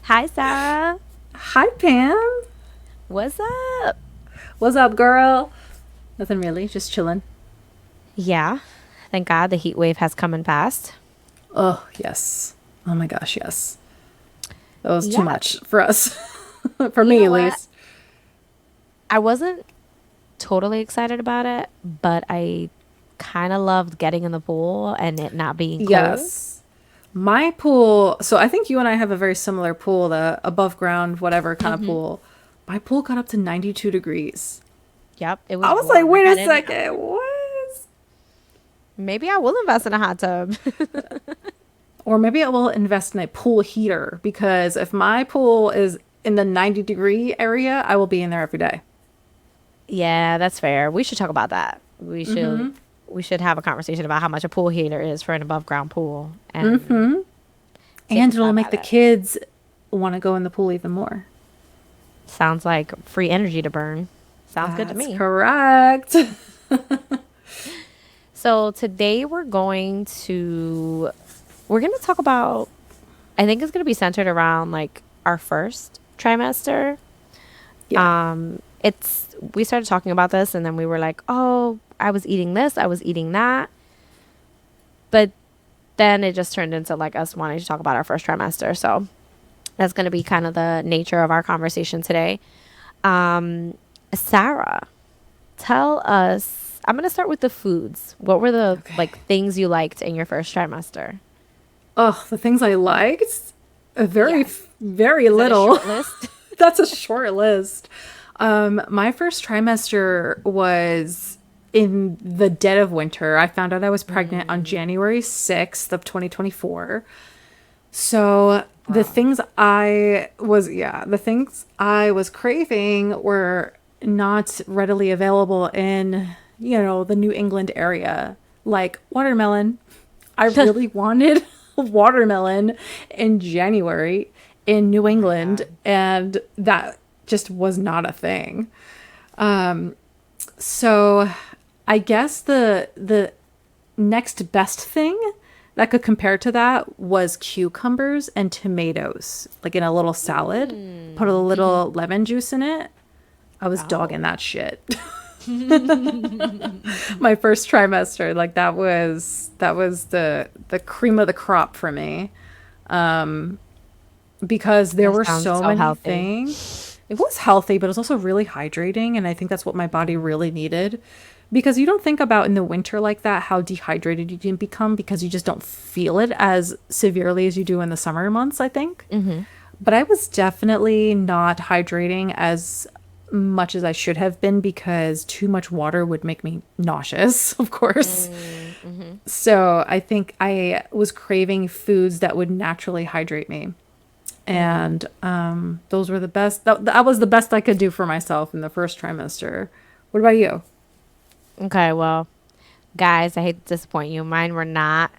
Hi, Sarah. Hi, Pam. What's up? What's up, girl? Nothing really, just chilling. Yeah, thank God the heat wave has come and passed. Oh, yes. Oh my gosh, yes. That was too Yeah, much for us. For you me, know at what? least. I wasn't totally excited about it, but I kind of loved getting in the pool and it not being cold. Yes. My pool, so I think you and I have a very similar pool, the above ground, whatever kind of Mm-hmm. pool. My pool got up to 92 degrees. Yep, it I was was like, warm. I wait a got in and out. second, what? Maybe I will invest in a hot tub. Or maybe I will invest in a pool heater because if my pool is in the 90-degree area, I will be in there every day. Yeah, that's fair. We should talk about that. We should have a conversation about how much a pool heater is for an above ground pool and take a And it'll stab make at the it. kids want to go in the pool even more. Sounds like free energy to burn. Sounds good to That's me. correct. So today we're going to talk about, I think it's going to be centered around like our first trimester. Yeah. It's we started talking about this and then we were like, "Oh, I was eating this, I was eating that." But then it just turned into like us wanting to talk about our first trimester. So that's going to be kind of the nature of our conversation today. Sarah, tell us. I'm going to start with the foods. What were the Okay. like things you liked in your first trimester? Oh, the things I liked? Very, Yes. very Is that a little. short list? That's a short list. My first trimester was in the dead of winter. I found out I was pregnant on Mm, January 6th of 2024. So wow. the things I was craving were not readily available in, the New England area, like watermelon. I really wanted watermelon in January in New Oh my England, God. and that just was not a thing. So I guess the next best thing that could compare to that was cucumbers and tomatoes, like in a little salad. Put a little lemon juice in it. I was dogging Oh. that shit. My first trimester, like that was the cream of the crop for me because there That were sounds so so many healthy. things. It was healthy, but it was also really hydrating, and I think that's what my body really needed. Because you don't think about in the winter like that how dehydrated you can become because you just don't feel it as severely as you do in the summer months, I think. Mm-hmm. But I was definitely not hydrating as much as I should have been because too much water would make me nauseous, of course. Mm-hmm. So I think I was craving foods that would naturally hydrate me. Mm. And those were the best. That was the best I could do for myself in the first trimester. What about you? Okay, well, guys, I hate to disappoint you. Mine were not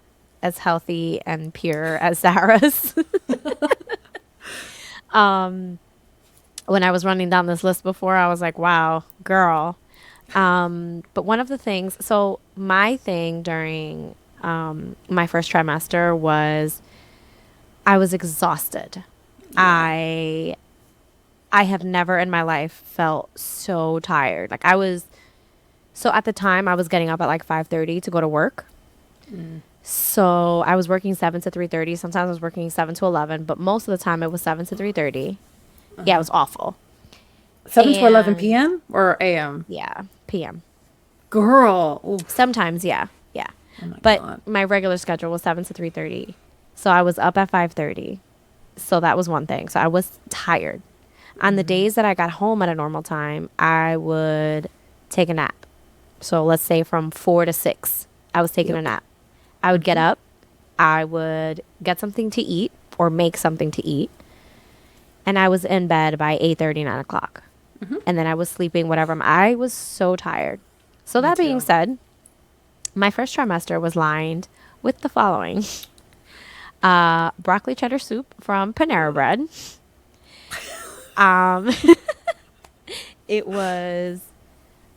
as healthy and pure as Sarah's. When I was running down this list before, I was like, wow, girl. But one of the things, so my thing during my first trimester was I was exhausted. Yeah. I I have never in my life felt so tired. So at the time I was getting up at like 5:30 to go to work. So I was working 7 to 3:30. Sometimes I was working 7 to 11, but most of the time it was 7 to 3:30. Yeah, it was awful. 7 to 11 And p.m. or a.m.? yeah, PM. Girl. Oof. Sometimes, yeah, yeah. Oh my But God. my regular schedule was 7 to 3:30. So I was up at 5:30. So that was one thing. So I was tired. On the days that I got home at a normal time, I would take a nap. So let's say from 4 to 6, I was taking a Yep. nap. I would get up, I would get something to eat or make something to eat, and I was in bed by 8:30, 9 o'clock. And then I was sleeping whatever. I was so tired. So Me that being too. said, my first trimester was lined with the following: broccoli cheddar soup from Panera Bread. Um, it was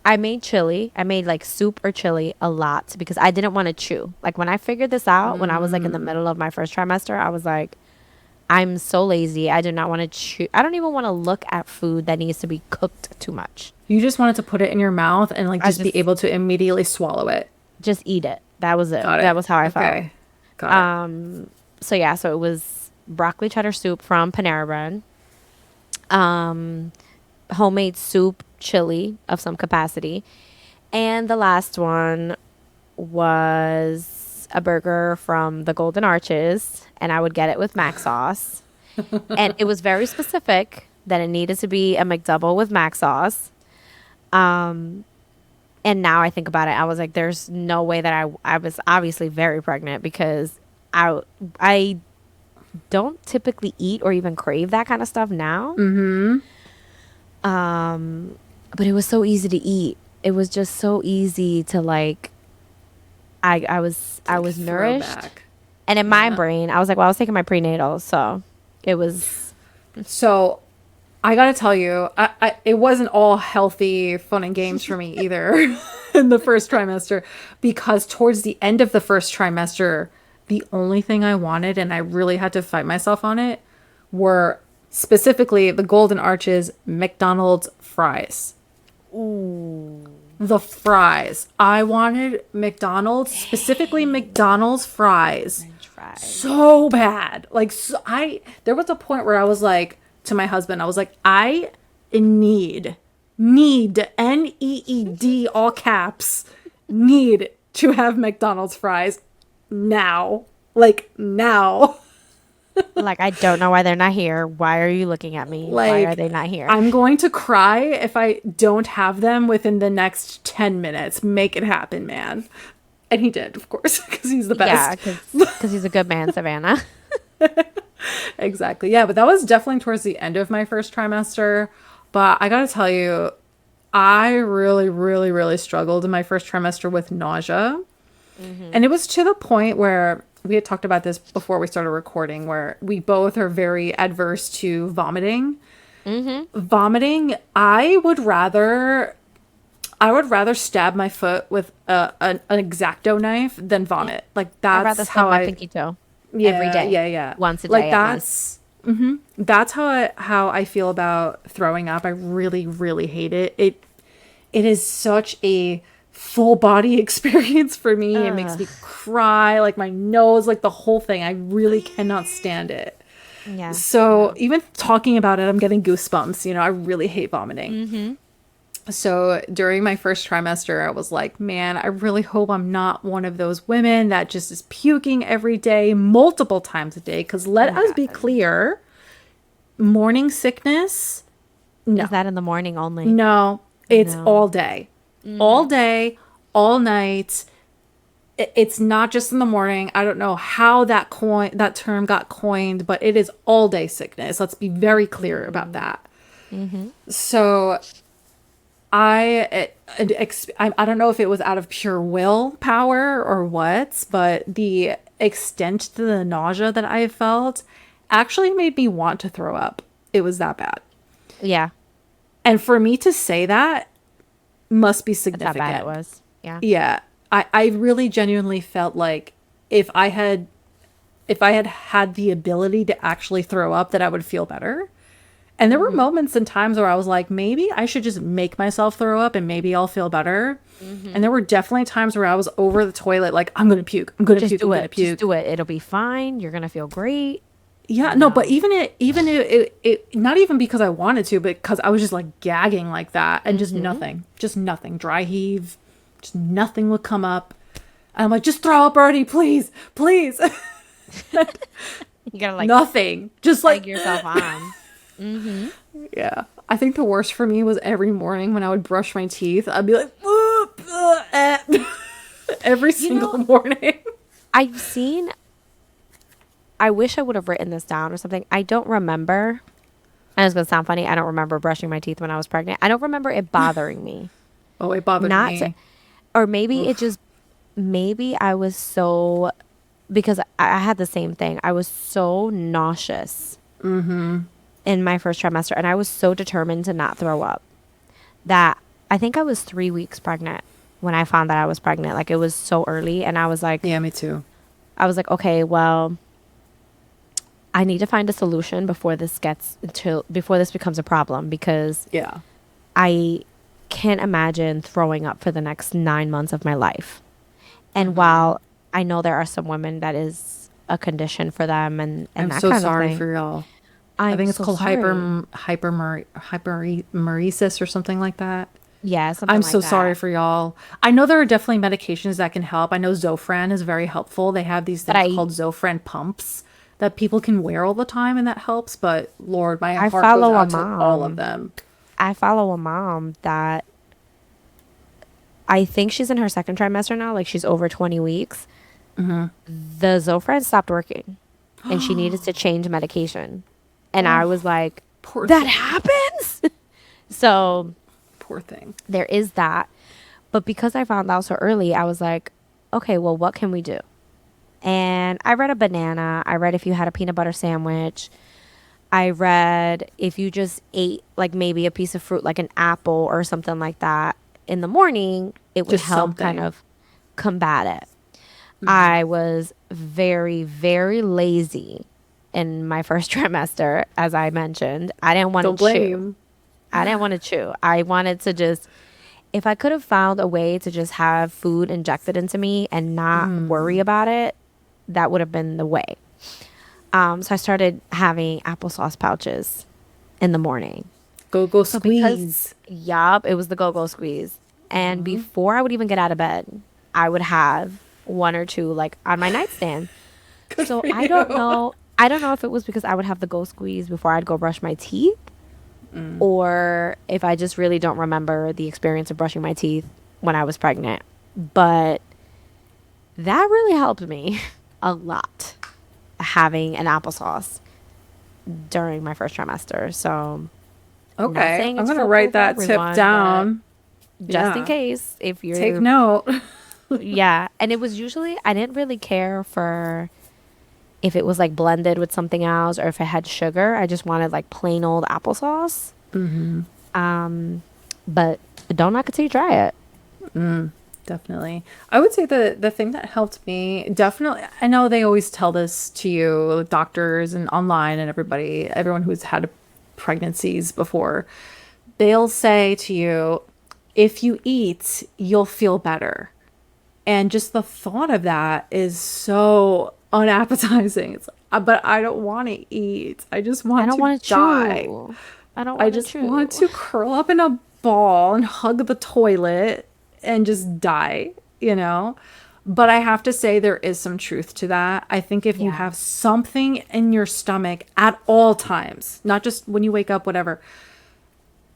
I made chili. I made like soup or chili a lot because I didn't want to chew. Like when I figured this out, when I was like in the middle of my first trimester, I was like, I'm so lazy. I do not want to chew. I don't even want to look at food that needs to be cooked too much. You just wanted to put it in your mouth and like I just be just able to immediately swallow it. just eat it. That was it. Got That it. was how I felt. Okay. Got it. So yeah, so it was broccoli cheddar soup from Panera Bread. Homemade soup, chili of some capacity. And the last one was a burger from the Golden Arches, and I would get it with mac sauce. And it was very specific that it needed to be a McDouble with mac sauce. And now I think about it, I was like, there's no way that I was obviously very pregnant because I don't typically eat or even crave that kind of stuff now. But it was so easy to eat. It was just so easy to like. I was nourished, Throwback. and in my brain, I was like, well, I was taking my prenatal, so it was. So I gotta tell you, it wasn't all healthy fun and games for me either in the first trimester, because towards the end of the first trimester, the only thing I wanted, and I really had to fight myself on it, were specifically the Golden Arches McDonald's fries. Ooh. The fries. I wanted McDonald's, specifically McDonald's fries, French fries. so bad. Like, so there was a point where I was like to my husband, I was like, I need, NEED, all caps, need to have McDonald's fries now. Like, now. Like, I don't know why they're not here. Why are you looking at me? Why are they not here? I'm going to cry if I don't have them within the next 10 minutes. Make it happen, man. And he did, of course, because he's the best. Yeah, because he's a good man, Savannah. Exactly. Yeah, but that was definitely towards the end of my first trimester. But I gotta tell you, I really, really, really struggled in my first trimester with nausea. And it was to the point where we had talked about this before we started recording, where we both are very adverse to vomiting. Vomiting, I would rather stab my foot with an X-Acto knife than vomit. Like, I'd rather that's stub how my pinky toe every day. Yeah. Once a Like, day at least. that's how I feel about throwing up. I really, really hate it. It is such a full body experience for me. It makes me cry, like my nose, like the whole thing. I really cannot stand it. Yeah. So even talking about it, I'm getting goosebumps. You know, I really hate vomiting. So during my first trimester, I was like, man, I really hope I'm not one of those women that just is puking every day, multiple times a day. Because let us be clear, morning sickness, no. Is that in the morning only? No, it's No. all day. All day, all night. It's not just in the morning. I don't know how that term got coined, but it is all day sickness. Let's be very clear about that. So I don't know if it was out of pure willpower or what, but the extent to the nausea that I felt actually made me want to throw up. It was that bad. Yeah. And for me to say that must be That's significant. how bad it was. Yeah. Yeah. I really genuinely felt like if I had had the ability to actually throw up, that I would feel better. And there were moments and times where I was like, maybe I should just make myself throw up and maybe I'll feel better. And there were definitely times where I was over the toilet, like, I'm going to puke. I'm going to puke. I'm going to puke. Just do it. It'll be fine. You're going to feel great. Yeah, no, but even it, not even because I wanted to, but because I was just like gagging like that and just nothing, dry heave, just nothing would come up. And I'm like, just throw up already, please. You gotta like Nothing, just like egg yourself on. Yeah, I think the worst for me was every morning when I would brush my teeth, I'd be like, every single morning. I wish I would have written this down or something. I don't remember. And it's going to sound funny. I don't remember brushing my teeth when I was pregnant. I don't remember it bothering me. Oh, it bothered me. Or maybe maybe I was so, because I had the same thing. I was so nauseous in my first trimester. And I was so determined to not throw up that I think I was 3 weeks pregnant when I found that I was pregnant. Like, it was so early. And I was like, Yeah, me too. I was like, okay, well, I need to find a solution before this becomes a problem, because Yeah. I can't imagine throwing up for the next 9 months of my life. And while I know there are some women that is a condition for them and I'm that so kind of sorry thing, for y'all. I I'm think it's so called sorry. hyperemesis or something like that. Yeah, something I'm like so sorry that. for y'all. I know there are definitely medications that can help. I know Zofran is very helpful. They have these But things called Zofran pumps that people can wear all the time, and that helps. But Lord, my I heart goes follow a out to all of mom. them. I follow a mom that I think she's in her second trimester now, like she's over 20 weeks. The Zofran stopped working and she needed to change medication. And I was Oh, like, poor that thing. happens? So Poor thing. there is that. But because I found out so early, I was like, okay, well, what can we do? And I read a banana. I read if you had a peanut butter sandwich. I read if you just ate like maybe a piece of fruit, like an apple or something like that in the morning, it would Just help kind something. of combat it. I was very, very lazy in my first trimester, as I mentioned. I didn't want to Don't blame chew. you. I didn't want to chew. I wanted to just, if I could have found a way to just have food injected into me and not worry about it, that would have been the way. So I started having applesauce pouches in the morning. Go, go So because, squeeze. yup, it was the go-go squeeze. And before I would even get out of bed, I would have one or two like on my nightstand. Good So for you. I don't know if it was because I would have the go squeeze before I'd go brush my teeth, or if I just really don't remember the experience of brushing my teeth when I was pregnant. But that really helped me a lot, having an applesauce during my first trimester. So, not Okay, saying I'm it's gonna foolproof write for that tip everyone, but down. just in Yeah. case, if Take you're, note. yeah. And it was usually, I didn't really care for if it was like blended with something else or if it had sugar. I just wanted like plain old applesauce. But don't knock it till you try it. Definitely. I would say the thing that helped me definitely, I know they always tell this to you, doctors and online and everyone who's had pregnancies before. They'll say to you, if you eat, you'll feel better. And just the thought of that is so unappetizing. It's like, but I don't want to eat. I just I want don't to want to die. chew. I don't I want to just want chew. to curl up in a ball and hug the toilet and just die, you know? But I have to say, there is some truth to that. I think if you Yeah. have something in your stomach at all times, not just when you wake up, whatever.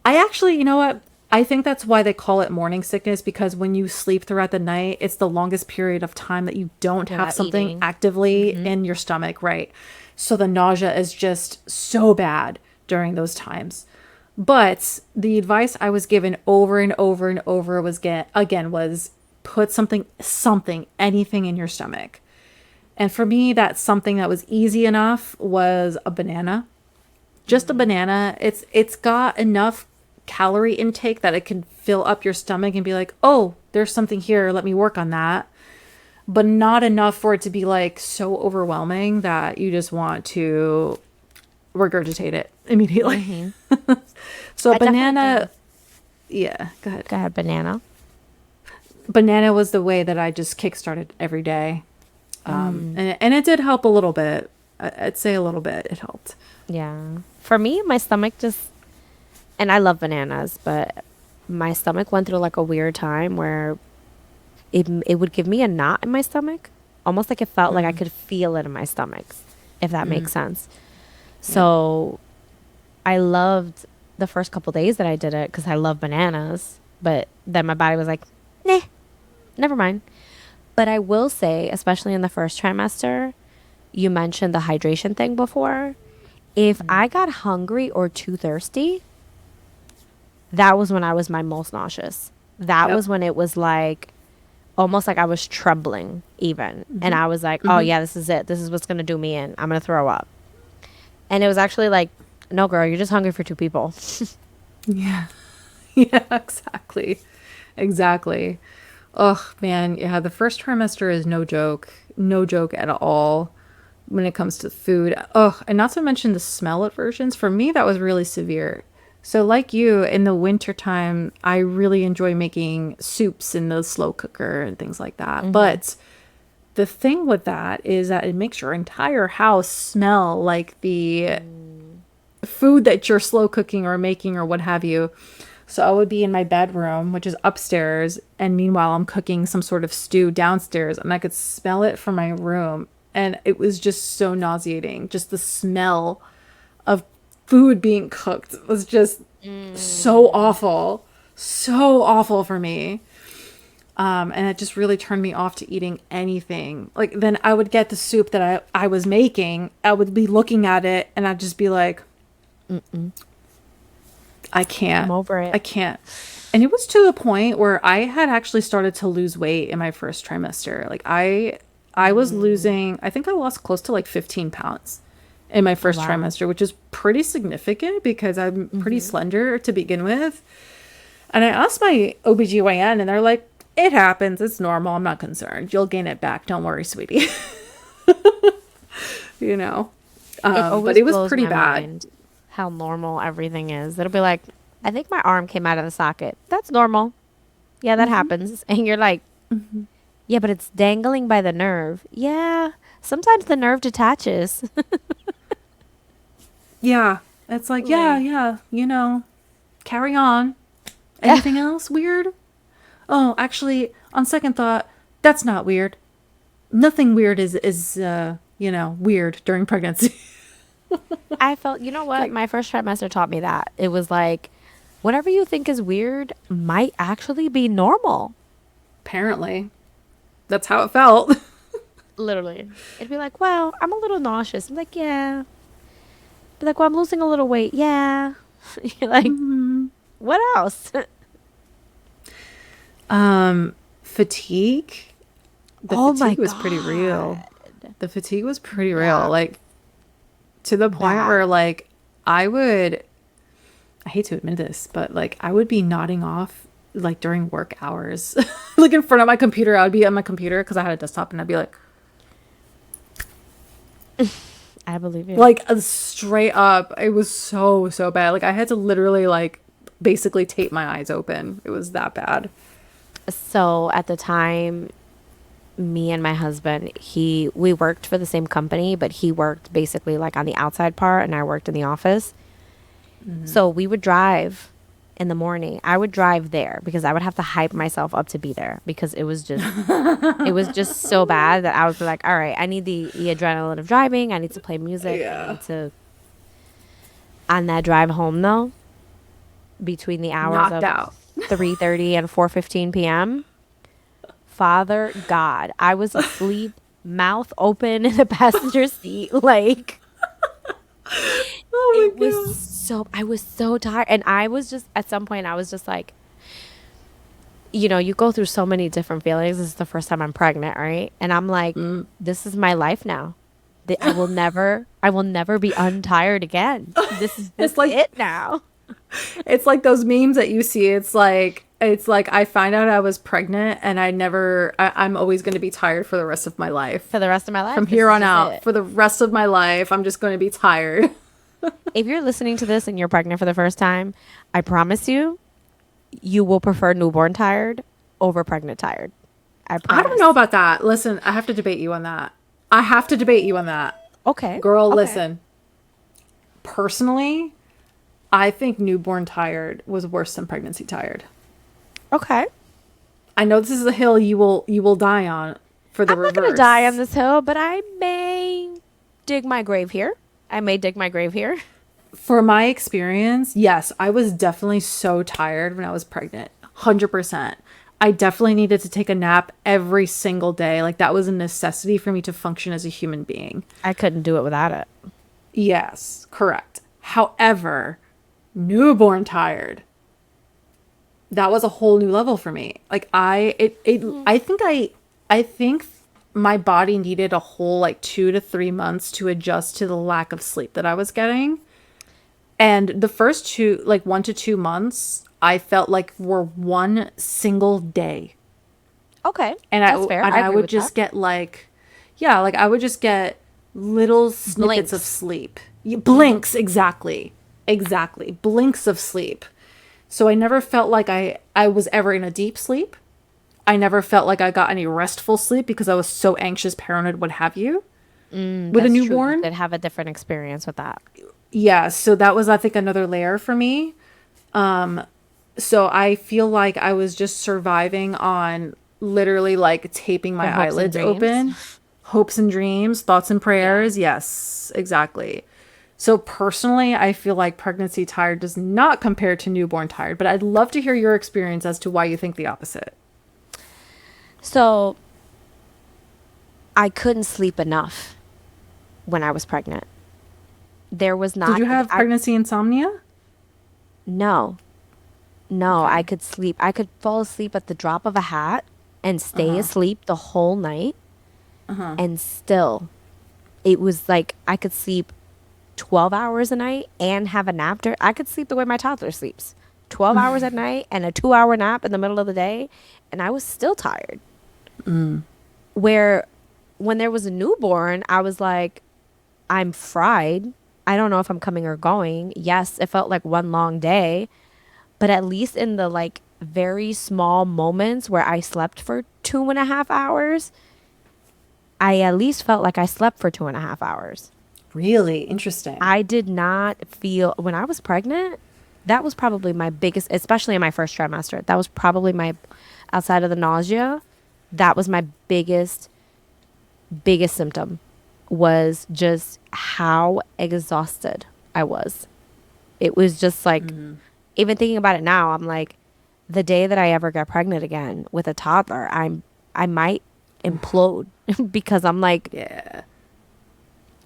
I actually, you know what? I think that's why they call it morning sickness, because when you sleep throughout the night, it's the longest period of time that you don't have Without something eating. actively in your stomach, right? So the nausea is just so bad during those times. But the advice I was given over and over and over was was put anything in your stomach. And for me, that's something that was easy enough was a banana. Just a banana. It's got enough calorie intake that it can fill up your stomach and be like, "Oh, there's something here. Let me work on that." But not enough for it to be like so overwhelming that you just want to regurgitate it immediately. Mm-hmm. So a I definitely banana, think. yeah, go ahead. Go ahead, banana. Banana was the way that I just kickstarted every day. And it did help a little bit. I'd say a little bit it helped. Yeah. For me, my stomach just, and I love bananas, but my stomach went through like a weird time where it would give me a knot in my stomach, almost like it felt like I could feel it in my stomach, if that makes sense. Yeah. So I loved the first couple days that I did it because I love bananas, but then my body was like, nah, never mind. But I will say, especially in the first trimester, you mentioned the hydration thing before. If I got hungry or too thirsty, that was when I was my most nauseous. That Yep. was when it was like almost like I was trembling even. And I was like, oh yeah, this is it. This is what's going to do me in. I'm going to throw up. And it was actually like, no, girl, you're just hungry for two people. Yeah. Yeah, exactly. Exactly. Oh man, yeah, the first trimester is no joke. No joke at all. when it comes to food. Oh, and not to mention the smell aversions. For me, that was really severe. So like you, in the wintertime, I really enjoy making soups in the slow cooker and things like that. Mm-hmm. But the thing with that is that it makes your entire house smell like the food that you're slow cooking or making or what have you. So I would be in my bedroom, which is upstairs, and meanwhile I'm cooking some sort of stew downstairs, and I could smell it from my room, and it was just so nauseating. Just the smell of food being cooked was just so awful. So awful for me. And it just really turned me off to eating anything. Like, then I would get the soup that I was making. I would be looking at it and I'd just be like, I can't. I'm over I it. can't. And it was to the point where I had actually started to lose weight in my first trimester. Like, I was losing, I think I lost close to like 15 pounds in my Oh, first wow. trimester, which is pretty significant because I'm pretty slender to begin with. And I asked my OBGYN and they're like, it happens. It's normal. I'm not concerned. You'll gain it back. Don't worry, sweetie. you know? It But always it was blows pretty my bad. mind how normal everything is. It'll be like, I think my arm came out of the socket. That's normal. Yeah, that happens. And you're like, yeah, but it's dangling by the nerve. Yeah, sometimes the nerve detaches. Yeah. It's like, yeah, Like, yeah, carry on. Anything else weird? Oh, actually, on second thought, that's not weird. Nothing weird is weird during pregnancy. I felt, you know what? like, My first trimester taught me that. It was like, whatever you think is weird might actually be normal. apparently, that's how it felt. Literally. It'd be like, well, I'm a little nauseous. I'm like, yeah. Be like, well, I'm losing a little weight. Yeah. You're like, what else? Fatigue. The Oh my fatigue was pretty real. God. The fatigue was pretty real. Yeah. Like, to the point Bad. where, like, I hate to admit this, but like I would be nodding off like during work hours. Like in front of my computer. I would be on my computer because I had a desktop, and I'd be I believe you. like straight up. It was so, so bad. Like I had to literally like basically tape my eyes open. It was that bad. So at the time, me and my husband, we worked for the same company, but he worked basically like on the outside part and I worked in the office. So we would drive in the morning. I would drive there because I would have to hype myself up to be there because it was just so bad that I was like, all right, I need the adrenaline of driving. I need to play music. I Yeah. need to on that drive home though, between the hours Knocked of out. 3:30 and 4:15 p.m. Father God, I was asleep, mouth open in the passenger seat. Like, Oh it my was god. I was so tired. And I was just, at some point, I was just like, you go through so many different feelings. This is the first time I'm pregnant, right? And I'm like, this is my life now. I will never be untired again. This is It's just like it now. it's like those memes that you see. It's like I find out I was pregnant and I'm always going to be tired for the rest of my life. For the rest of my life, From this here is on just out, it. for the rest of my life, I'm just going to be tired. If you're listening to this and you're pregnant for the first time, I promise you, you will prefer newborn tired over pregnant tired. I I don't promise. know about that. Listen, I have to debate you on that. I have to debate you on that. Okay. Girl, Okay. listen. Personally, I think newborn tired was worse than pregnancy tired. Okay. I know this is a hill you will die on for the I'm not going to die on reverse. this hill, but I may dig my grave here. I may dig my grave here. For my experience, yes, I was definitely so tired when I was pregnant. 100%. I definitely needed to take a nap every single day. Like that was a necessity for me to function as a human being. I couldn't do it without it. Yes, correct. However, newborn tired, that was a whole new level for me. Like I think my body needed a whole like 2 to 3 months to adjust to the lack of sleep that I was getting. And the first 1 to 2 months, I felt like were one single day. Okay. And I That's fair. and I I agree would with that. just get like, yeah, like I would just get little snippets of Blinks. sleep. Blinks, exactly. Exactly. Blinks of sleep. So I never felt like I was ever in a deep sleep. I never felt like I got any restful sleep because I was so anxious, paranoid, what have you. With a That's true. You newborn, did have a different experience with that. yeah, so that was, I think, another layer for me. So I feel like I was just surviving on literally like taping The my hopes and eyelids dreams. open. Hopes and dreams, thoughts and Yeah. prayers. Yes, exactly. So personally, I feel like pregnancy tired does not compare to newborn tired, but I'd love to hear your experience as to why you think the opposite. So I couldn't sleep enough when I was pregnant. There was Did not, you have I, pregnancy insomnia? no, no, I Okay. could sleep. I could fall asleep at the drop of a hat and stay asleep the whole night. And still, it was like I could sleep 12 hours a night and have a nap. I could sleep the way my toddler sleeps, 12 hours at night and a 2 hour nap in the middle of the day. And I was still tired. Where when there was a newborn, I was like, I'm fried. I don't know if I'm coming or going. Yes, it felt like one long day, but at least in the like very small moments where I slept for 2.5 hours, I at least felt like I slept for 2.5 hours. Really interesting. I did not feel when I was pregnant, that was probably my biggest, especially in my first trimester. That was probably my, outside of the nausea, that was my biggest symptom was just how exhausted I was. It was just like, even thinking about it now, I'm like, the day that I ever get pregnant again with a toddler, I might implode because I'm like, Yeah.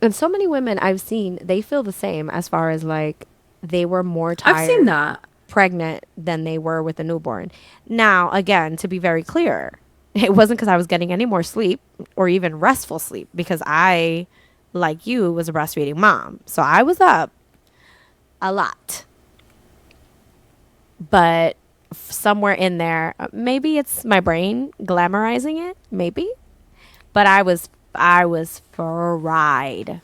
and so many women I've seen, they feel the same as far as like they were more I've seen tired that. pregnant than they were with a newborn. Now, again, to be very clear, it wasn't because I was getting any more sleep or even restful sleep because I, like you, was a breastfeeding mom. So I was up a lot. But somewhere in there, maybe it's my brain glamorizing it, maybe. But I was fried, I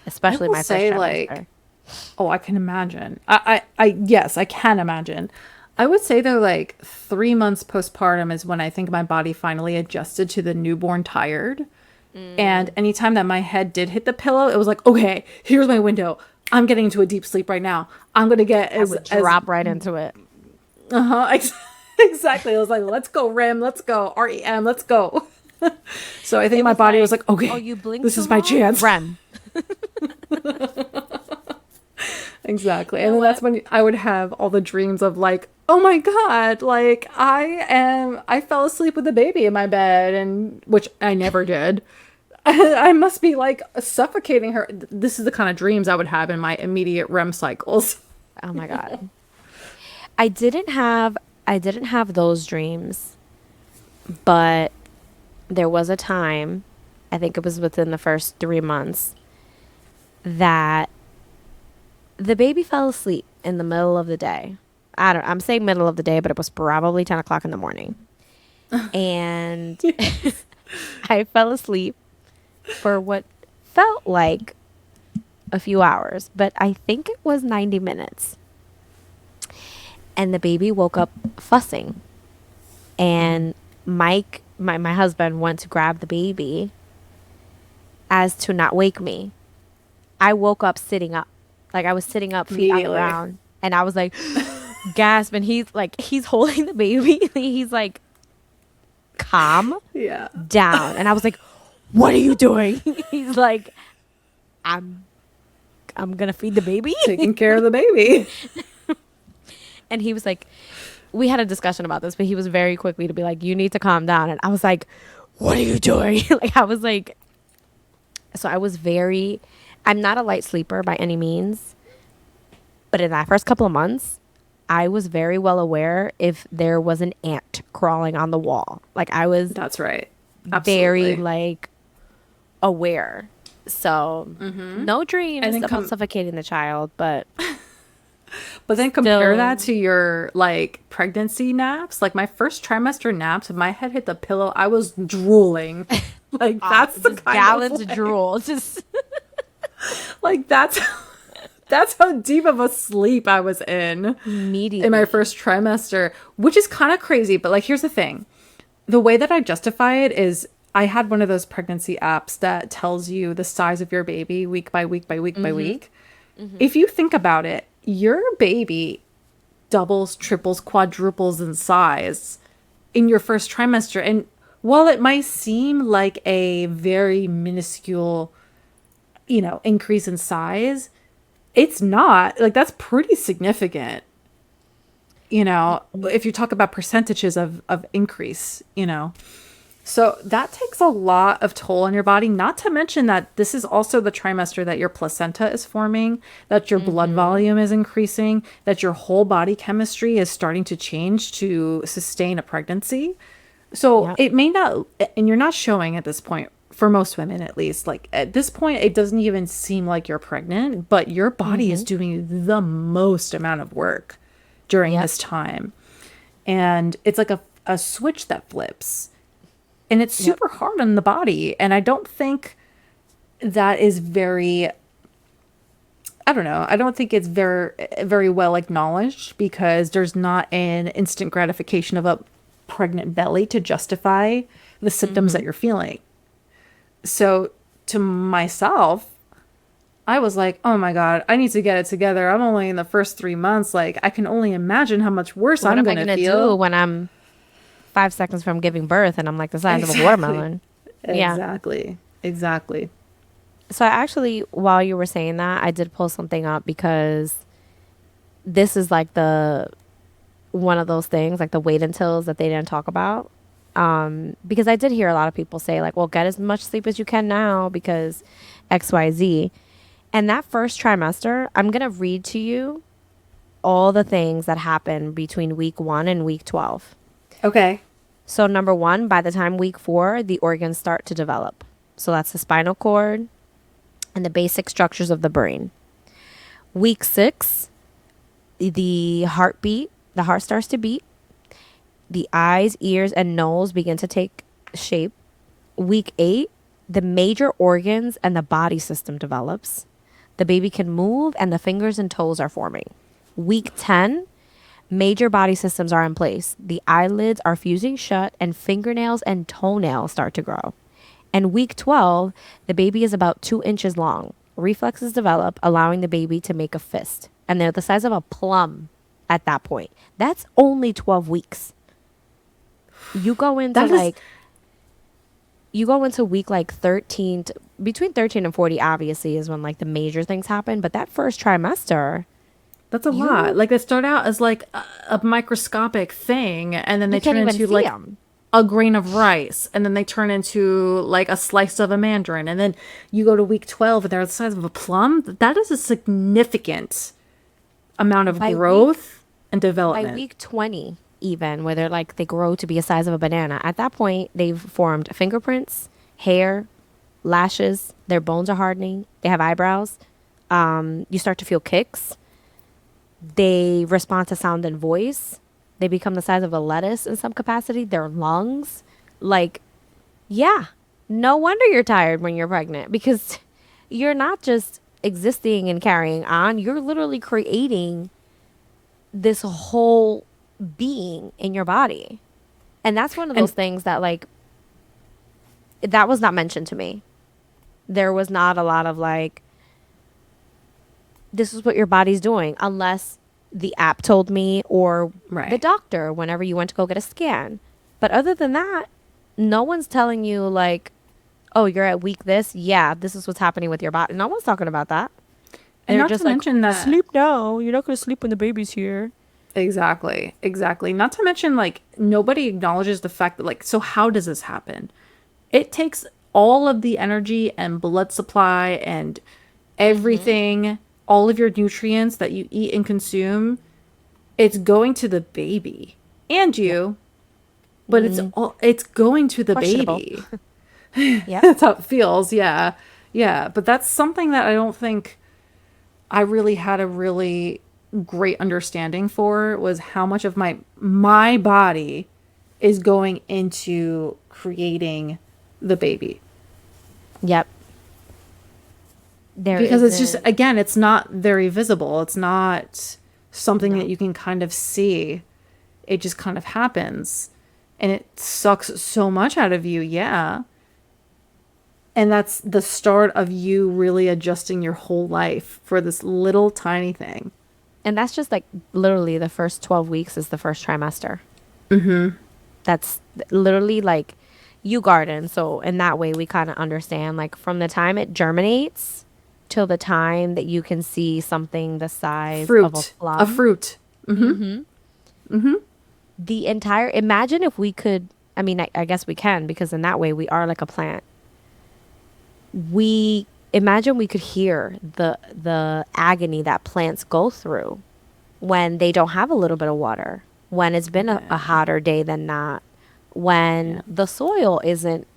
especially will my first say, like, trimester. oh, I can imagine. Yes, I can imagine. I would say though, like 3 months postpartum is when I think my body finally adjusted to the newborn tired. And anytime that my head did hit the pillow, it was like, okay, here's my window. I'm getting into a deep sleep right now. I'm gonna get I as would as drop right into it. exactly. I was like, let's go, REM, let's go, REM, let's go. So I think It my was body was like, like, oh, okay, you blinked this too is my long? chance. REM. Exactly. You And know then that's what? when I would have all the dreams of like, oh my God, like I fell asleep with the baby in my bed, and which I never did. I must be like suffocating her. This is the kind of dreams I would have in my immediate REM cycles. Oh my God. I didn't have I didn't have those dreams, but there was a time, I think it was within the first 3 months, that the baby fell asleep in the middle of the day. I'm saying middle of the day, but it was probably 10 o'clock in the morning. And I fell asleep for what felt like a few hours, but I think it was 90 minutes. And the baby woke up fussing. And Mike, my husband, went to grab the baby as to not wake me. I woke up sitting up. Like I was sitting up, feet on the Immediately. ground. And I was like, gasp. And he's like, he's holding the baby. He's like, calm Yeah. down. And I was like, what are you doing? He's like, I'm I'm gonna feed the baby. Taking care of the baby. And he was like, we had a discussion about this, but he was very quickly to be like, you need to calm down. And I was like, what are you doing? Like, I was like, so I was very, I'm not a light sleeper by any means, but in that first couple of months, I was very well aware if there was an ant crawling on the wall. Like, I was That's right. very, Absolutely. like, aware. So, no And dreams then about come suffocating the child, but But then compare that still, to your like pregnancy naps. Like my first trimester naps, if my head hit the pillow, I was drooling Like that's the Just kind of gallons of like, drool. Just like that's how deep of a sleep I was in my immediately. first trimester, which is kind of crazy. But like, here's the thing. The way that I justify it is I had one of those pregnancy apps that tells you the size of your baby week by week by week by week. If you think about it, your baby doubles, triples, quadruples in size in your first trimester. And while it might seem like a very minuscule, increase in size, it's not. Like, that's pretty significant, if you talk about percentages of increase. So that takes a lot of toll on your body, not to mention that this is also the trimester that your placenta is forming, that your blood volume is increasing, that your whole body chemistry is starting to change to sustain a pregnancy. So Yep. it may not, and you're not showing at this point, for most women at least, like at this point, it doesn't even seem like you're pregnant, but your body is doing the most amount of work during Yep. this time. And it's like a switch that flips. And it's Yep. super hard on the body. And I don't think that is very, I don't know. I don't think it's very well acknowledged because there's not an instant gratification of a pregnant belly to justify the symptoms that you're feeling. So to myself, I was like, oh my God, I need to get it together. I'm only in the first 3 months. Like, I can only imagine how much worse What I'm am I going to gonna do feel. when I'm 5 seconds from giving birth and I'm like the size of a Exactly. watermelon? Yeah. Exactly. Exactly. So I actually, while you were saying that, I did pull something up because this is like the one of those things, like the wait untils that they didn't talk about. Because I did hear a lot of people say like, well, get as much sleep as you can now because XYZ. And that first trimester, I'm going to read to you all the things that happen between week 1 and week 12. Okay. So, number one, by the time week 4, the organs start to develop. So, that's the spinal cord and the basic structures of the brain. Week 6, the heartbeat, the heart starts to beat. The eyes, ears, and nose begin to take shape. Week 8, the major organs and the body system develops. The baby can move and the fingers and toes are forming. Week 10, major body systems are in place. The eyelids are fusing shut and fingernails and toenails start to grow. And week 12, the baby is about 2 inches long. Reflexes develop, allowing the baby to make a fist. And they're the size of a plum at that point. That's only 12 weeks. You go into That is, like you go into week like 13 between 13 and 40 obviously is when like the major things happen, but that first trimester, that's a lot. you Like, they start out as like a microscopic thing, and then you they can't turn even into see like them. a grain of rice, and then they turn into like a slice of a mandarin, and then you go to week 12 and they're the size of a plum. That is a significant amount of By week growth and by development. week 20 even where they're like they grow to be a size of a banana. At that point, they've formed fingerprints, hair, lashes, their bones are hardening, they have eyebrows. You start to feel kicks. They respond to sound and voice. They become the size of a lettuce in some capacity. Their lungs, like, yeah, no wonder you're tired when you're pregnant because you're not just existing and carrying on, you're literally creating this whole being in your body. And that's one of those And things that, like, that was not mentioned to me. There was not a lot of, like, this is what your body's doing, unless the app told me or the right. doctor whenever you went to go get a scan. But other than that, no one's telling you, like, oh, you're at week this. Yeah, this is what's happening with your body. No one's talking about that. And They're not to just like, mention that, sleep now. You're not going to sleep when the baby's here. exactly, exactly. Not to mention, like, nobody acknowledges the fact that, like, so how does this happen? It takes all of the energy and blood supply and everything, all of your nutrients that you eat and consume, it's going to the baby and Yep. you, but it's going to the Questionable. baby. Yep. That's how it feels. Yeah. Yeah. But that's something that I don't think I really had a really great understanding for, was how much of my body is going into creating the baby. Yep. There Because it's just, isn't. again, it's not very visible. It's not something that No. you can kind of see. It just kind of happens. And it sucks so much out of you, yeah. And that's the start of you really adjusting your whole life for this little tiny thing. And that's just like literally the first 12 weeks is the first trimester. That's literally like you garden. So in that way, we kind of understand like from the time it germinates till the time that you can see something the size of a Fruit. A plum. fruit. The entire, imagine if we could, I mean, I guess we can because in that way we are like a plant. We imagine we could hear the agony that plants go through when they don't have a little bit of water, when it's been a Yeah. hotter day than not, when Yeah. the soil isn't,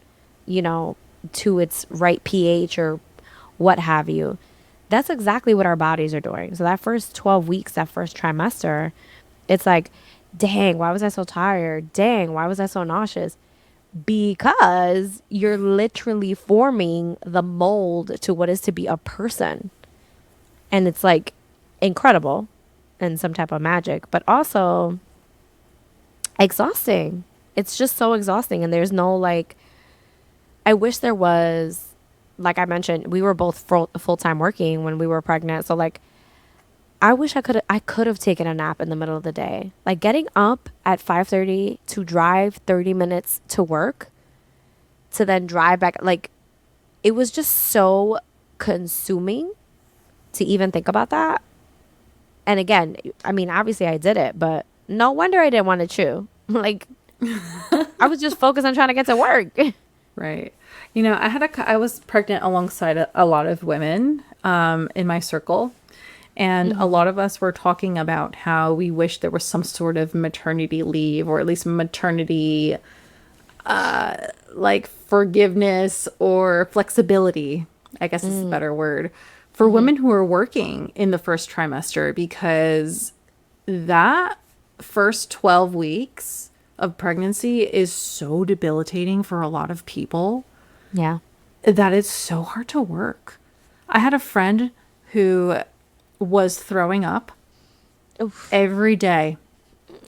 you know, to its right pH or what have you. That's exactly what our bodies are doing. So that first 12 weeks, that first trimester, it's like, dang, why was I so tired? Dang, why was I so nauseous? Because you're literally forming the mold to what is to be a person. And it's like incredible and some type of magic, but also exhausting. It's just so exhausting. And there's no like, I wish there was, like I mentioned, we were both full time working when we were pregnant. So like, I wish I could have taken a nap in the middle of the day. Like getting up at 5:30 to drive 30 minutes to work to then drive back, like it was just so consuming to even think about that. And again, I mean, obviously I did it, but no wonder I didn't want to chew. Like I was just focused on trying to get to work. Right. You know, I was pregnant alongside a lot of women in my circle. And a lot of us were talking about how we wish there was some sort of maternity leave or at least maternity like forgiveness or flexibility, I guess is a better word, for women who are working in the first trimester because that first 12 weeks of pregnancy is so debilitating for a lot of people Yeah. that it's so hard to work. I had a friend who was throwing up Oof, every day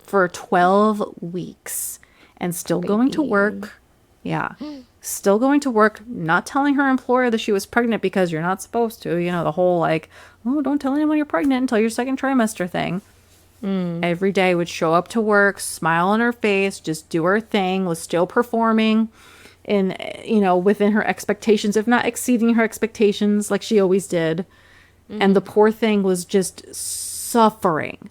for 12 weeks and still going to baby. work. Yeah. Still going to work, not telling her employer that she was pregnant because you're not supposed to. You know, the whole like, oh, don't tell anyone you're pregnant until your second trimester thing. Every day would show up to work, smile on her face, just do her thing, was still performing in, you know, within her expectations, if not exceeding her expectations like she always did. And the poor thing was just suffering.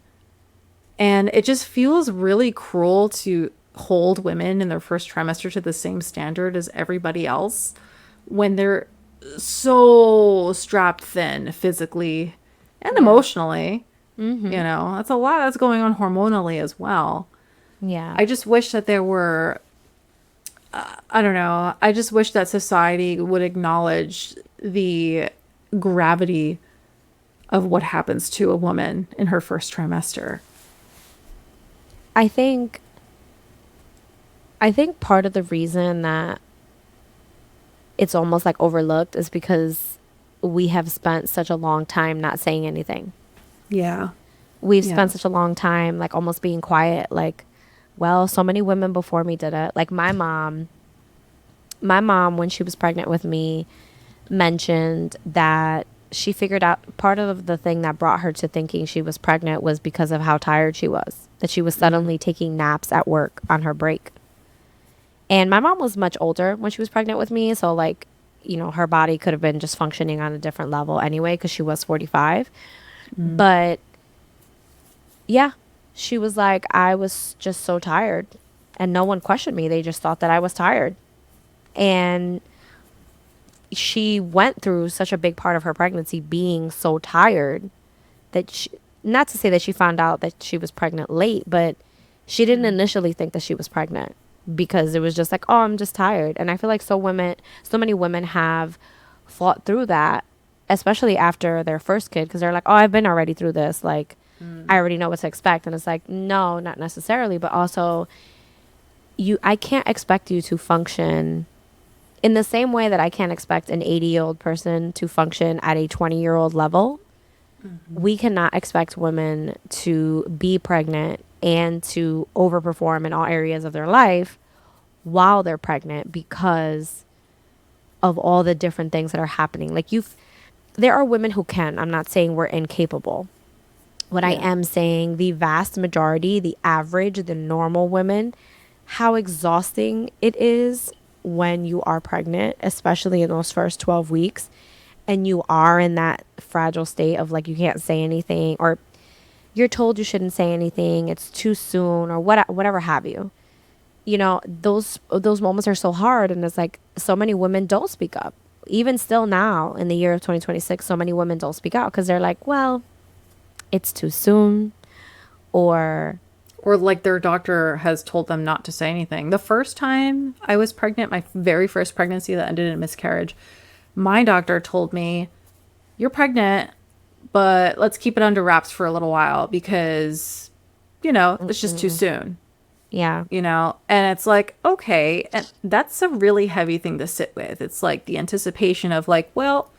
And it just feels really cruel to hold women in their first trimester to the same standard as everybody else when they're so strapped thin physically and Yeah. emotionally. You know, that's a lot that's going on hormonally as well. Yeah. I just wish that there were, I don't know, I just wish that society would acknowledge the gravity of what happens to a woman in her first trimester. I think I think part of the reason that it's almost like overlooked is because we have spent such a long time not saying anything. Yeah. We've Yeah. spent such a long time like almost being quiet like well, so many women before me did it. Like my mom when she was pregnant with me mentioned that she figured out part of the thing that brought her to thinking she was pregnant was because of how tired she was. That she was suddenly taking naps at work on her break. And my mom was much older when she was pregnant with me. So, like, you know, her body could have been just functioning on a different level anyway because she was 45. But yeah, she was like, I was just so tired. And no one questioned me. They just thought that I was tired. And she went through such a big part of her pregnancy being so tired that she, not to say that she found out that she was pregnant late, but she didn't initially think that she was pregnant because it was just like, oh, I'm just tired. And I feel like so many women have fought through that, especially after their first kid, because they're like, oh, I've been already through this. Like, I already know what to expect. And it's like, no, not necessarily, but also I can't expect you to function In the same way that I can't expect an 80-year-old person to function at a 20-year-old level, we cannot expect women to be pregnant and to overperform in all areas of their life while they're pregnant because of all the different things that are happening. Like there are women who can. I'm not saying we're incapable. What I Yeah. am saying, the vast majority, the average, the normal women, how exhausting it is when you are pregnant, especially in those first 12 weeks, and you are in that fragile state of like you can't say anything, or you're told you shouldn't say anything, it's too soon, or whatever have you. You know, those moments are so hard, and it's like so many women don't speak up. Even still now in the year of 2026, so many women don't speak out because they're like, well, it's too soon, or Or like their doctor has told them not to say anything. The first time I was pregnant, my very first pregnancy that ended in a miscarriage, my doctor told me, "You're pregnant, but let's keep it under wraps for a little while because, it's just too soon." yeah. And it's like, okay, and that's a really heavy thing to sit with. It's like the anticipation of like, well,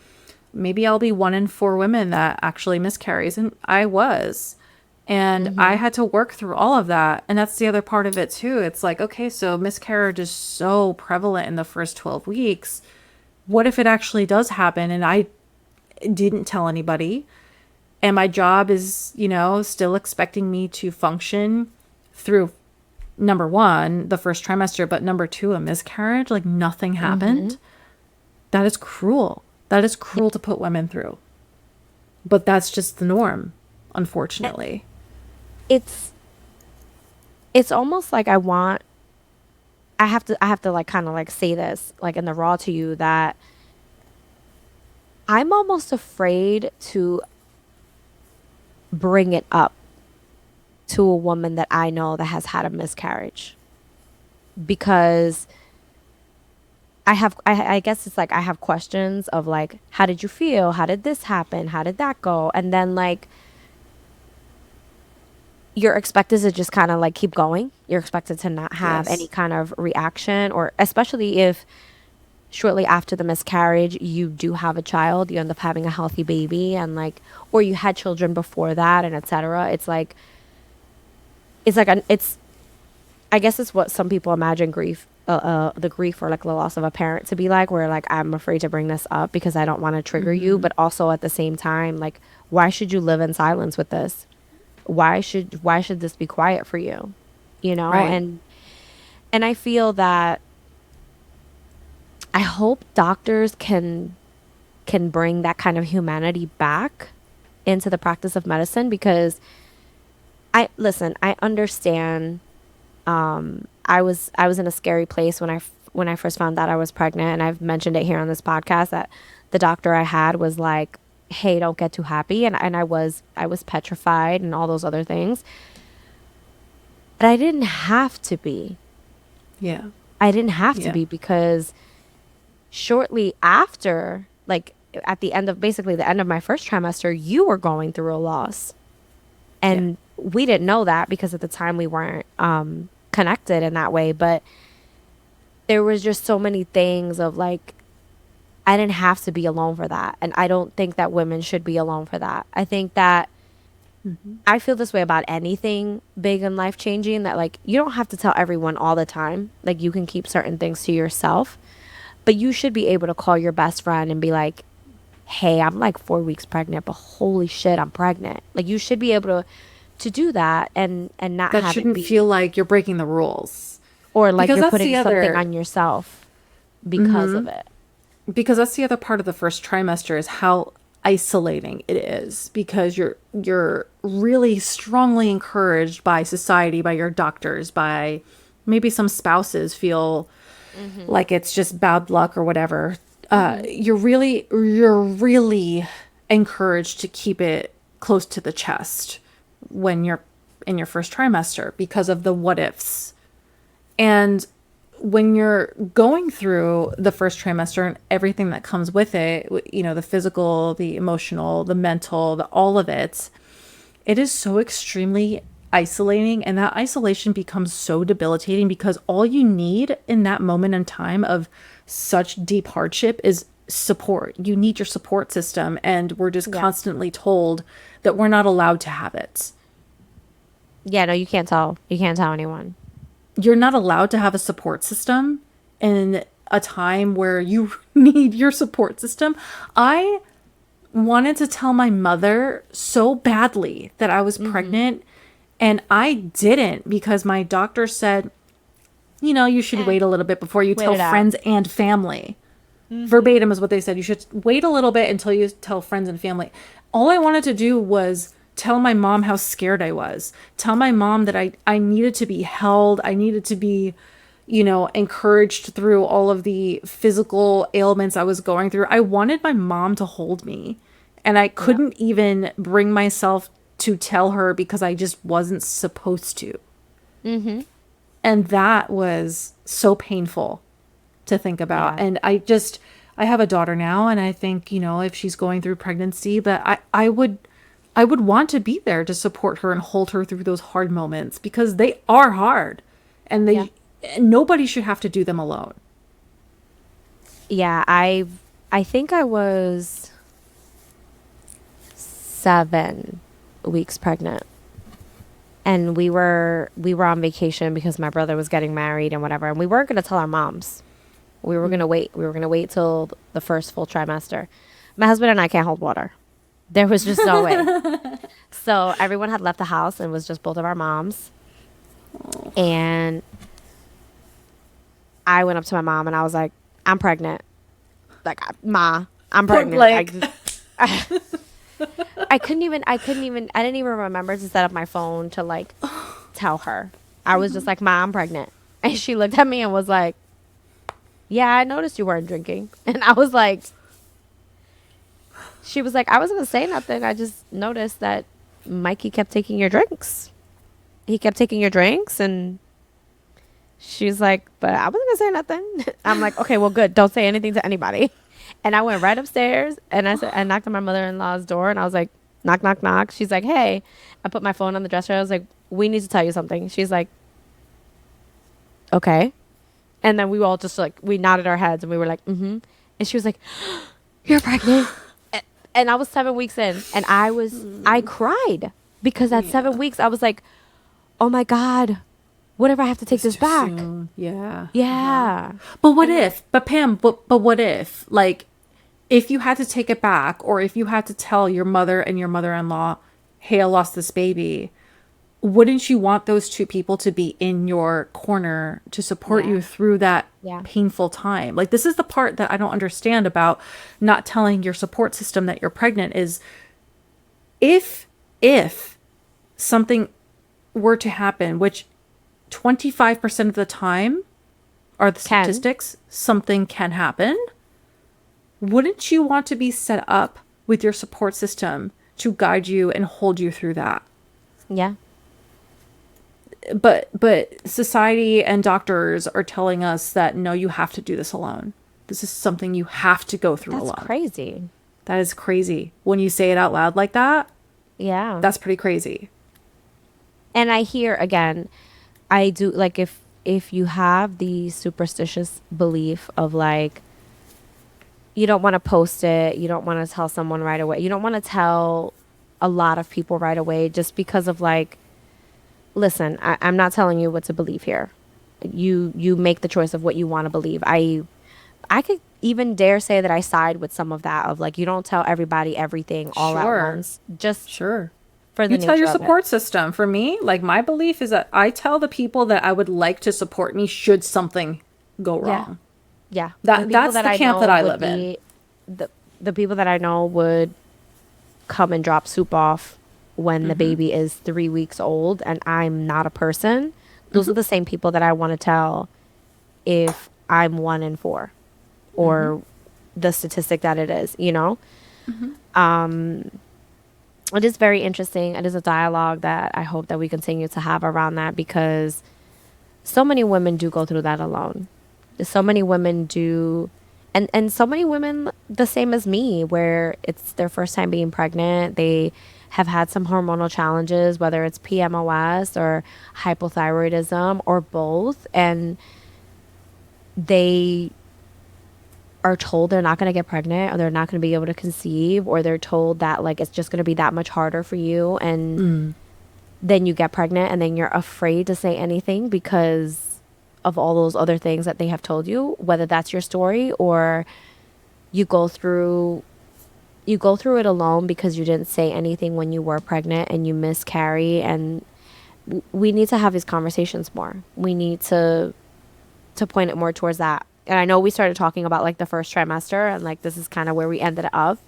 maybe I'll be one in four women that actually miscarries. And I was. And I had to work through all of that. And that's the other part of it too. It's like, okay, so miscarriage is so prevalent in the first 12 weeks. What if it actually does happen and I didn't tell anybody? And my job is, still expecting me to function through number one, the first trimester, but number two, a miscarriage, like nothing happened. That is cruel. That is cruel to put women through. But that's just the norm, unfortunately. It's almost like I have to like kind of like say this like in the raw to you that I'm almost afraid to bring it up to a woman that I know that has had a miscarriage because I guess it's like I have questions of like, how did you feel? How did this happen? How did that go? And then like you're expected to just kind of like keep going. You're expected to not have any Yes. kind of reaction, or especially if shortly after the miscarriage you do have a child, you end up having a healthy baby, and like, or you had children before that, and etc. It's I guess it's what some people imagine grief, the grief or like the loss of a parent to be like, where like I'm afraid to bring this up because I don't want to trigger you, but also at the same time, like, why should you live in silence with this? Why should this be quiet for you? You know, Right. and I feel that I hope doctors can bring that kind of humanity back into the practice of medicine because I understand. I was in a scary place when I first found out I was pregnant, and I've mentioned it here on this podcast that the doctor I had was like, "Hey, don't get too happy," and I was petrified and all those other things, but I didn't have to be. Yeah. I didn't have to Yeah. be because shortly after, like at the end of basically the end of my first trimester, you were going through a loss, Yeah. and we didn't know that because at the time we weren't connected in that way, but there was just so many things of like I didn't have to be alone for that, and I don't think that women should be alone for that. I think that I feel this way about anything big and life changing, that like you don't have to tell everyone all the time, like you can keep certain things to yourself, but you should be able to call your best friend and be like, hey, I'm like 4 weeks pregnant, but holy shit, I'm pregnant. Like you should be able to do that and not That have it shouldn't feel be, like you're breaking the rules. or like Because you're that's putting the something other on yourself because of it. because that's the other part of the first trimester is how isolating it is because you're really strongly encouraged by society, by your doctors, by maybe some spouses feel like it's just bad luck or whatever. You're really encouraged to keep it close to the chest when you're in your first trimester because of the what ifs. And when you're going through the first trimester and everything that comes with it, the physical, the emotional, the mental, all of it, it is so extremely isolating. And that isolation becomes so debilitating because all you need in that moment in time of such deep hardship is support. You need your support system, and we're just Yeah. constantly told that we're not allowed to have it. Yeah, no, you can't tell. You can't tell anyone. You're not allowed to have a support system in a time where you need your support system. I wanted to tell my mother so badly that I was pregnant, and I didn't because my doctor said, you know, you should wait a little bit before you Wait tell it out. friends and family. Verbatim is what they said. You should wait a little bit until you tell friends and family. All I wanted to do was tell my mom how scared I was. Tell my mom that I needed to be held. I needed to be, you know, encouraged through all of the physical ailments I was going through. I wanted my mom to hold me. And I Yeah. couldn't even bring myself to tell her because I just wasn't supposed to. And that was so painful to think about. Yeah. And I have a daughter now, and I think, you know, if she's going through pregnancy, that I would want to be there to support her and hold her through those hard moments because they are hard, and Yeah. nobody should have to do them alone. Yeah, I think I was 7 weeks pregnant. And we were on vacation because my brother was getting married and whatever, and we weren't going to tell our moms. We were going to wait. We were going to wait till the first full trimester. My husband and I can't hold water. There was just no way. So everyone had left the house and it was just both of our moms. And I went up to my mom and I was like, I'm pregnant. Like, Ma, I'm Point pregnant. blank. I didn't even remember to set up my phone to like tell her. I was just like, Ma, I'm pregnant. And she looked at me and was like, yeah, I noticed you weren't drinking. And I was like, she was like, I wasn't going to say nothing. I just noticed that Mikey kept taking your drinks. He kept taking your drinks. And she's like, but I wasn't going to say nothing. I'm like, okay, well, good. Don't say anything to anybody. And I went right upstairs and I knocked on my mother-in-law's door and I was like, knock, knock, knock. She's like, hey. I put my phone on the dresser. I was like, we need to tell you something. She's like, okay. And then we all just like, we nodded our heads and we were like, mm-hmm. And she was like, you're pregnant. And I was 7 weeks in and I cried because at 7 weeks I was like, oh my God, what if I have to take this Too back? soon. Yeah. Yeah. But what if? But Pam, but what if? Like, if you had to take it back, or if you had to tell your mother and your mother-in-law, "Hey, I lost this baby," wouldn't you want those two people to be in your corner to support Yeah. you through that Yeah. painful time? Like, this is the part that I don't understand about not telling your support system that you're pregnant is if something were to happen, which 25% of the time are the Can. statistics, something can happen. Wouldn't you want to be set up with your support system to guide you and hold you through that? Yeah. But society and doctors are telling us that no, you have to do this alone. This is something you have to go through That's alone. crazy. That is crazy. When you say it out loud like that, Yeah. that's pretty crazy. And I hear again, I do like if you have the superstitious belief of like you don't want to post it, you don't want to tell someone right away. You don't want to tell a lot of people right away just because of like listen, I'm not telling you what to believe here. You make the choice of what you want to believe. I could even dare say that I side with some of that of like you don't tell everybody everything all at Sure. once. Just Sure. for the You tell your nature of it. support system. For me, like my belief is that I tell the people that I would like to support me should something go Yeah. wrong. Yeah. That's the camp that I live in. in. The people that I know would come and drop soup off when Mm-hmm. the baby is 3 weeks old and I'm not a person. Those Mm-hmm. are the same people that I want to tell if I'm 1 in 4 or Mm-hmm. the statistic that it is, you know? It is very interesting. It is a dialogue that I hope that we continue to have around that because so many women do go through that alone. So many women do, and so many women the same as me, where it's their first time being pregnant. They have had some hormonal challenges, whether it's PMOS or hypothyroidism or both, and they are told they're not going to get pregnant, or they're not going to be able to conceive, or they're told that like it's just going to be that much harder for you, and then you get pregnant and then you're afraid to say anything because of all those other things that they have told you, whether that's your story or you go through it alone because you didn't say anything when you were pregnant and you miscarry. And we need to have these conversations more. We need to point it more towards that. And I know we started talking about like the first trimester, and like this is kind of where we ended up.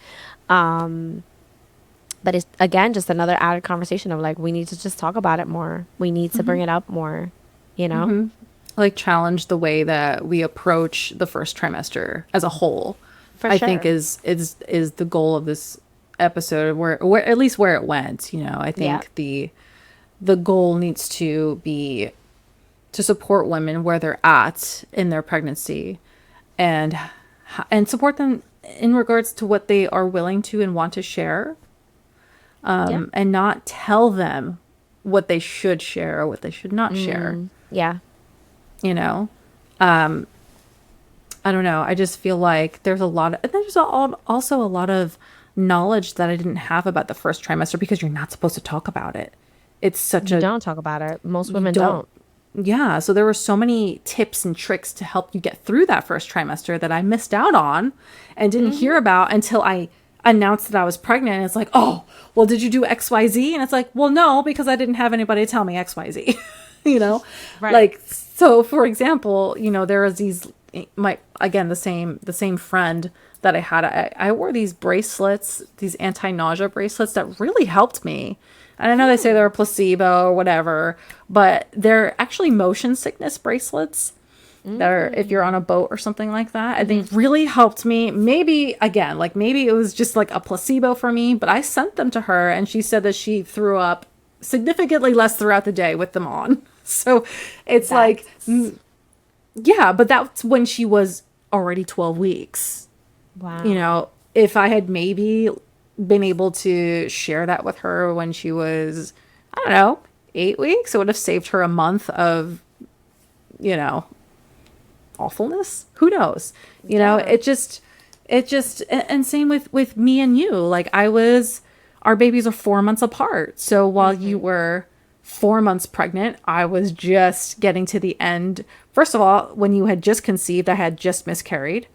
But it's again just another added conversation of like we need to just talk about it more. We need to bring it up more, you know? Like challenge the way that we approach the first trimester as a whole. For I sure. think is the goal of this episode, where at least where it went, you know. I think the goal needs to be to support women where they're at in their pregnancy, and support them in regards to what they are willing to and want to share, and not tell them what they should share or what they should not share. Yeah. You know, I don't know. I just feel like there's also a lot of knowledge that I didn't have about the first trimester because you're not supposed to talk about it. It's such You don't talk about it. Most women don't. Yeah. So there were so many tips and tricks to help you get through that first trimester that I missed out on and didn't hear about until I announced that I was pregnant. And it's like, oh, well, did you do XYZ? And it's like, well, no, because I didn't have anybody to tell me XYZ, you know? Right. Like, so for example, you know, there was the same friend that I had. I wore these bracelets, these anti-nausea bracelets that really helped me. And I know they say they're a placebo or whatever, but they're actually motion sickness bracelets that are if you're on a boat or something like that. And they really helped me. Maybe it was just like a placebo for me, but I sent them to her and she said that she threw up significantly less throughout the day with them on. So it's yeah, but that's when she was already 12 weeks. Wow. You know, if I had maybe been able to share that with her when she was, I don't know, 8 weeks, it would have saved her a month of, you know, awfulness. Who knows? You know, it just, and same with me and you. Like our babies are 4 months apart. So while you were 4 months pregnant, I was just getting to the end. First of all, when you had just conceived, I had just miscarried.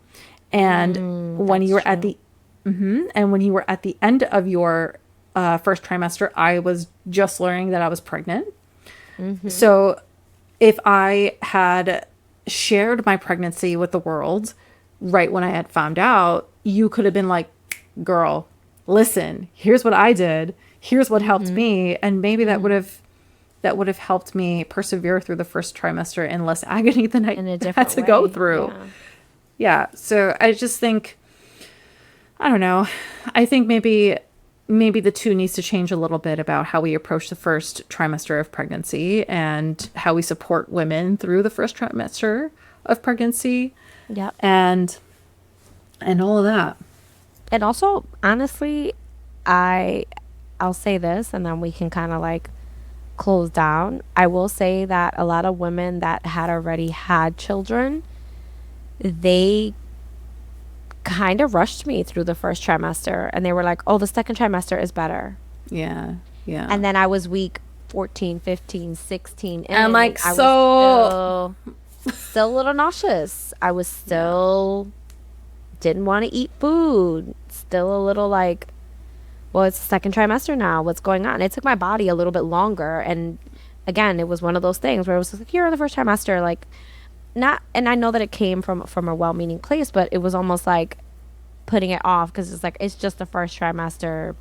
And when you were at the and when you were at the end of your first trimester, I was just learning that I was pregnant. So if I had shared my pregnancy with the world right when I had found out, you could have been like, girl, listen, here's what I did. Here's what helped me. And maybe that would have helped me persevere through the first trimester in less agony than I had to go through. Yeah. So I just think, I don't know. I think maybe the two needs to change a little bit about how we approach the first trimester of pregnancy and how we support women through the first trimester of pregnancy. Yeah. And all of that. And also, honestly, I'll say this and then we can kind of like close down. I will say that a lot of women that had already had children, they kind of rushed me through the first trimester and they were like, oh, the second trimester is better. Yeah. Yeah. And then I was week 14, 15, 16. And like, I so was still a little nauseous. I was still didn't want to eat food. Still a little like, well, it's the second trimester now. What's going on? It took my body a little bit longer. And again, it was one of those things where it was like, you're in the first trimester. Like, not, and I know that it came from a well-meaning place, but it was almost like putting it off because it's like, it's just the first trimester.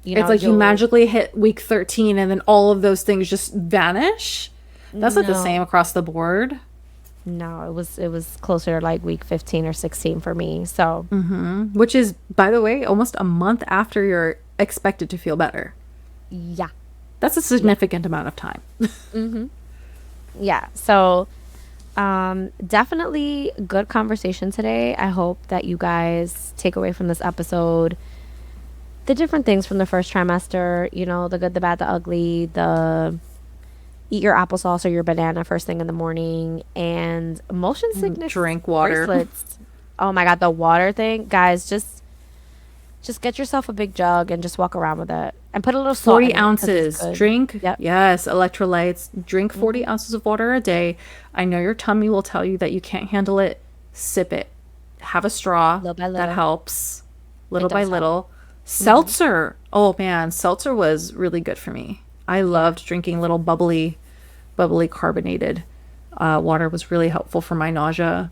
You know, it's like you magically hit week 13 and then all of those things just vanish. That's not the same across the board. No, it was closer to like week 15 or 16 for me. So, which is, by the way, almost a month after you're expected to feel better. Yeah. That's a significant amount of time. Yeah. So, definitely good conversation today. I hope that you guys take away from this episode the different things from the first trimester, you know, the good, the bad, the ugly, the eat your applesauce or your banana first thing in the morning, and motion sickness drink water bracelets. Oh my God, the water thing, guys, just get yourself a big jug and just walk around with it and put a little salt 40 in it because it's ounces. good. Drink, Yep. yes, electrolytes. Drink 40 Mm-hmm. ounces of water a day. I know your tummy will tell you that you can't handle it. Sip it. Have a straw. Little by That little, helps. it Little by does help. little. Mm-hmm. Seltzer. Oh man, seltzer was really good for me. I Yeah. loved drinking little bubbly carbonated water was really helpful for my nausea.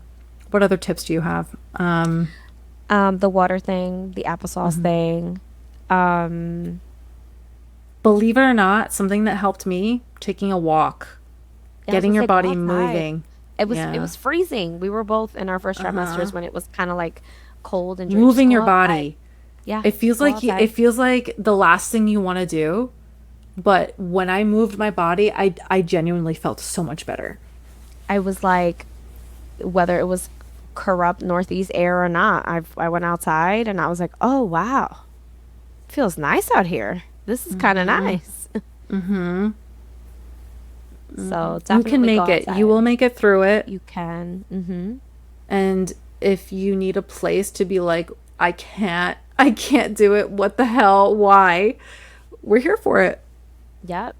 What other tips do you have? The water thing, the applesauce thing. Um, Believe it or not, something that helped me, taking a walk, yeah, I was getting gonna your say go body outside. moving. It Yeah. was freezing. We were both in our first trimesters Uh-huh. when it was kind of like cold and dreary. Just Moving go your outside. body. Yeah, It feels go like it outside. feels like the last thing you want to do, but when I moved my body, I genuinely felt so much better. I was like, whether it was corrupt northeast air or not, I went outside and I was like, oh wow, feels nice out here. This is kind of nice. So You can definitely go make it. You will outside. make it through it. You can. Mm-hmm. And if you need a place to be like, I can't do it. What the hell? Why? We're here for it. Yep.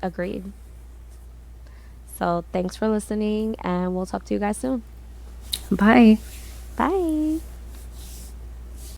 Agreed. So thanks for listening, and we'll talk to you guys soon. Bye.